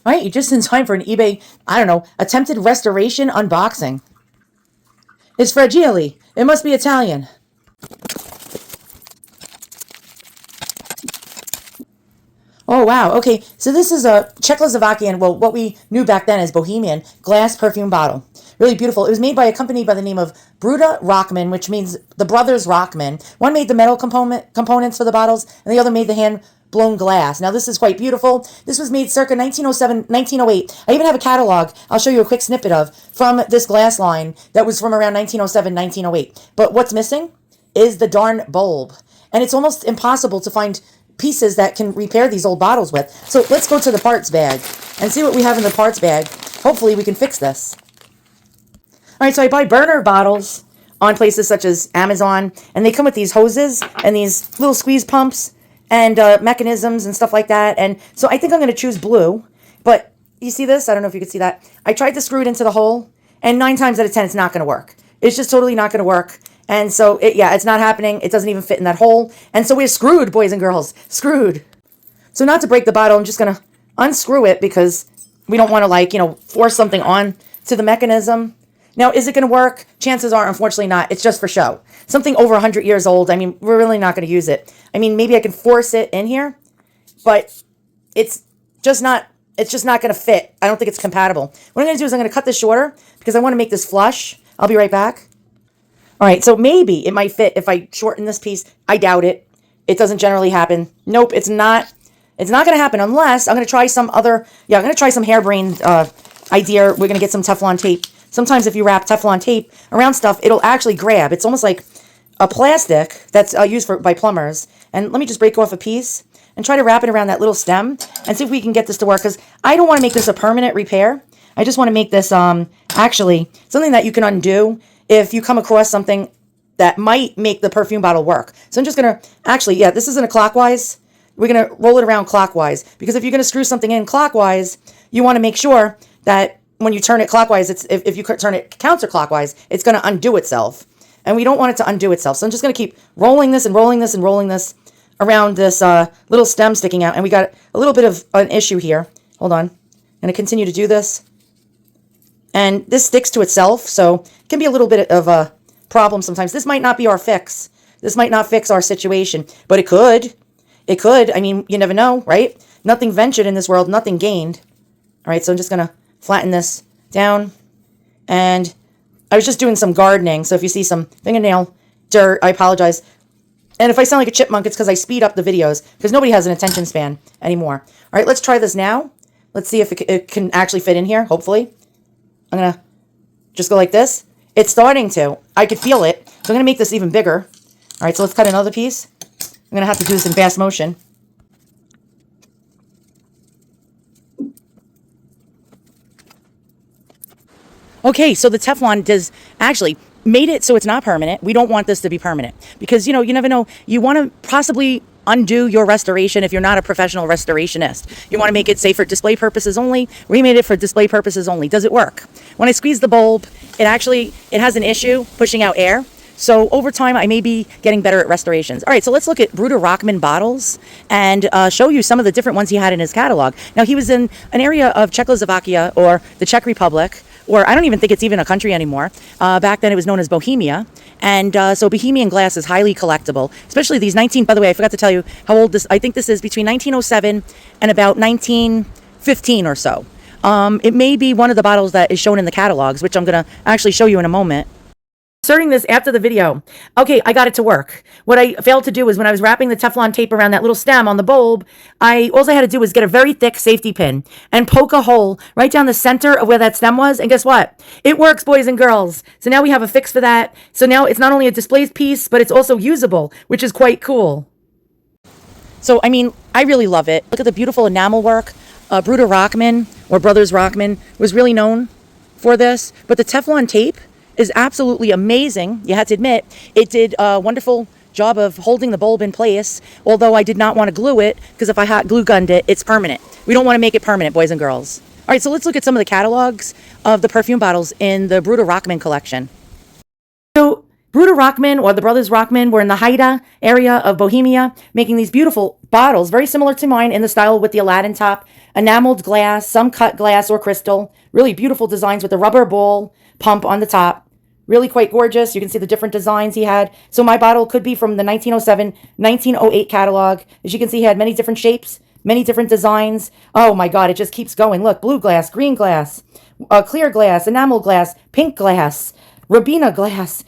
All right, you're just in time for an eBay, I don't know, attempted restoration unboxing. It's fragile. It must be Italian. Oh, wow. Okay, so this is a Czechoslovakian, well, what we knew back then as Bohemian, glass perfume bottle. Really beautiful. It was made by a company by the name of Bruda Rockman, which means the brothers Rockman. One made the metal components for the bottles, and the other made the hand-blown glass. Now, this is quite beautiful. This was made circa 1907, 1908. I even have a catalog I'll show you a quick snippet of from this glass line that was from around 1907, 1908. But what's missing is the darn bulb. And it's almost impossible to find pieces that can repair these old bottles with. So let's go to the parts bag and see what we have in the parts bag. Hopefully we can fix this. All right, so I buy burner bottles on places such as Amazon, and they come with these hoses and these little squeeze pumps and mechanisms and stuff like that. And so I think I'm going to choose blue, but you see this? I don't know if you can see that. I tried to screw it into the hole, and 9 times out of 10, it's not going to work. It's just totally not going to work. And so, it's not happening. It doesn't even fit in that hole. And so we're screwed, boys and girls. Screwed. So not to break the bottle, I'm just going to unscrew it because we don't want to, force something on to the mechanism. Now, is it going to work? Chances are, unfortunately not. It's just for show. Something over 100 years old, we're really not going to use it. Maybe I can force it in here, but it's just not going to fit. I don't think it's compatible. What I'm going to do is I'm going to cut this shorter because I want to make this flush. I'll be right back. All right, so maybe it might fit if I shorten this piece. I doubt it. It doesn't generally happen. Nope, it's not. It's not going to happen unless I'm going to try some other, I'm going to try some harebrained idea. We're going to get some Teflon tape. Sometimes if you wrap Teflon tape around stuff, it'll actually grab. It's almost like a plastic that's used by plumbers. And let me just break off a piece and try to wrap it around that little stem and see if we can get this to work. Because I don't want to make this a permanent repair. I just want to make this actually something that you can undo if you come across something that might make the perfume bottle work. So I'm just going to, actually, this isn't a clockwise. We're going to roll it around clockwise. Because if you're going to screw something in clockwise, you want to make sure that when you turn it clockwise, if you turn it counterclockwise, it's going to undo itself. And we don't want it to undo itself. So I'm just going to keep rolling this and rolling this and rolling this around this little stem sticking out. And we got a little bit of an issue here. Hold on. I'm going to continue to do this. And this sticks to itself, so it can be a little bit of a problem sometimes. This might not be our fix. This might not fix our situation, but it could. It could. You never know, right? Nothing ventured in this world, nothing gained. All right, so I'm just going to flatten this down. And I was just doing some gardening, so if you see some fingernail dirt, I apologize. And if I sound like a chipmunk, it's because I speed up the videos, because nobody has an attention span anymore. All right, let's try this now. Let's see if it can actually fit in here, hopefully. I'm going to just go like this. It's starting to. I could feel it. So I'm going to make this even bigger. All right, so let's cut another piece. I'm going to have to do this in fast motion. Okay, so the Teflon does actually made it so it's not permanent. We don't want this to be permanent because, you never know. You want to possibly undo your restoration if you're not a professional restorationist. You want to make it safe for display purposes only. We made it for display purposes only. Does it work? When I squeeze the bulb, it has an issue pushing out air. So over time, I may be getting better at restorations. All right, so let's look at Bruda Rockman bottles and show you some of the different ones he had in his catalog. Now, he was in an area of Czechoslovakia or the Czech Republic, or I don't even think it's even a country anymore. Back then, it was known as Bohemia. And so Bohemian glass is highly collectible, especially these by the way, I forgot to tell you how old I think this is between 1907 and about 1915 or so. It may be one of the bottles that is shown in the catalogs, which I'm going to actually show you in a moment. Inserting this after the video. Okay, I got it to work. What I failed to do is when I was wrapping the Teflon tape around that little stem on the bulb, all I had to do was get a very thick safety pin and poke a hole right down the center of where that stem was. And guess what? It works, boys and girls. So now we have a fix for that. So now it's not only a display piece, but it's also usable, which is quite cool. So, I really love it. Look at the beautiful enamel work. Bruda Rockman, or Brothers Rockman, was really known for this. But the Teflon tape is absolutely amazing. You have to admit, it did a wonderful job of holding the bulb in place, although I did not want to glue it, because if I hot glue gunned it, it's permanent. We don't want to make it permanent, boys and girls. All right, so let's look at some of the catalogs of the perfume bottles in the Bruda Rockman collection. So Bruder Rockman, or the brothers Rockman, were in the Haida area of Bohemia, making these beautiful bottles, very similar to mine in the style with the Aladdin top, enameled glass, some cut glass or crystal, really beautiful designs with the rubber ball pump on the top. Really quite gorgeous. You can see the different designs he had. So my bottle could be from the 1907, 1908 catalog. As you can see, he had many different shapes, many different designs. Oh my God, it just keeps going. Look, blue glass, green glass, clear glass, enamel glass, pink glass, Rabina glass,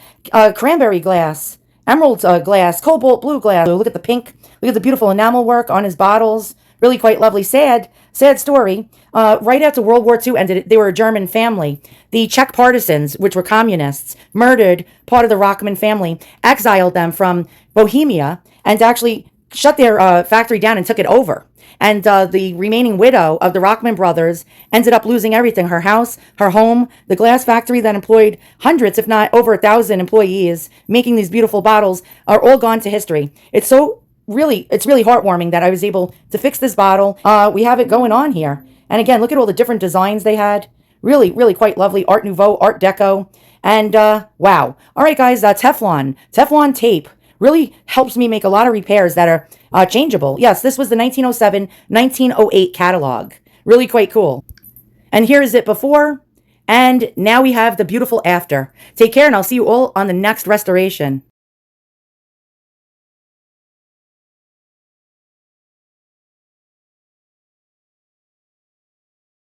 cranberry glass, emerald glass, cobalt blue glass. Look at the pink. Look at the beautiful enamel work on his bottles. Really quite lovely. Sad story. Right after World War II ended, they were a German family. The Czech partisans, which were communists, murdered part of the Rockman family, exiled them from Bohemia, and actually shut their factory down and took it over. And the remaining widow of the Rockman brothers ended up losing everything, her house, her home, the glass factory that employed hundreds, if not over 1,000 employees, making these beautiful bottles, are all gone to history. It's really heartwarming that I was able to fix this bottle. We have it going on here. And again, look at all the different designs they had. Really quite lovely. Art Nouveau, Art Deco. And wow. All right, guys, Teflon tape really helps me make a lot of repairs that are changeable. Yes, this was the 1907, 1908 catalog. Really quite cool. And here is it before, and now we have the beautiful after. Take care, and I'll see you all on the next restoration.